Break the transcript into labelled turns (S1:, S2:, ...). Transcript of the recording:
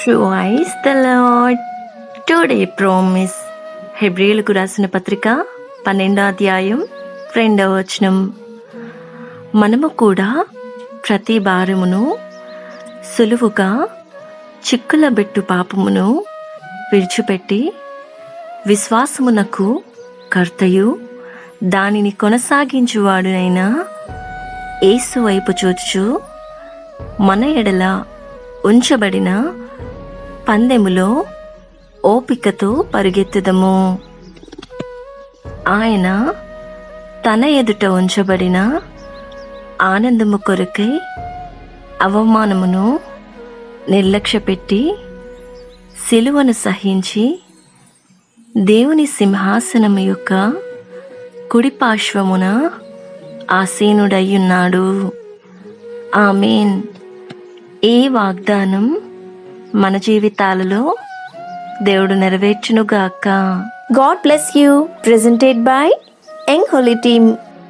S1: Praise the lord. Today promise. హెబ్రీయులకు రాసిన పత్రిక 12వ అధ్యాయం 2వ వచనం. మనము కూడా ప్రతి భారమును సులువుగా చిక్కులబెట్టు పాపమును విడిచిపెట్టి విశ్వాసమునకు కర్తయు దానిని కొనసాగించువాడునైన యేసు వైపు చూచుచు మన ఎడల ఉంచబడిన పందెములో ఓపికతో పరిగెత్తుదము. ఆయన తన ఎదుట ఉంచబడిన ఆనందము కొరకై అవమానమును నిర్లక్ష్యపెట్టి సిలువను సహించి దేవుని సింహాసనము యొక్క కుడి పార్శ్వమున ఆసీనుడయ్యున్నాడు. ఆమేన్. ఈ వాగ్దానం మన జీవితాలలో దేవుడు నెరవేర్చునుగాక.
S2: God bless you. Presented by Young Holy Team.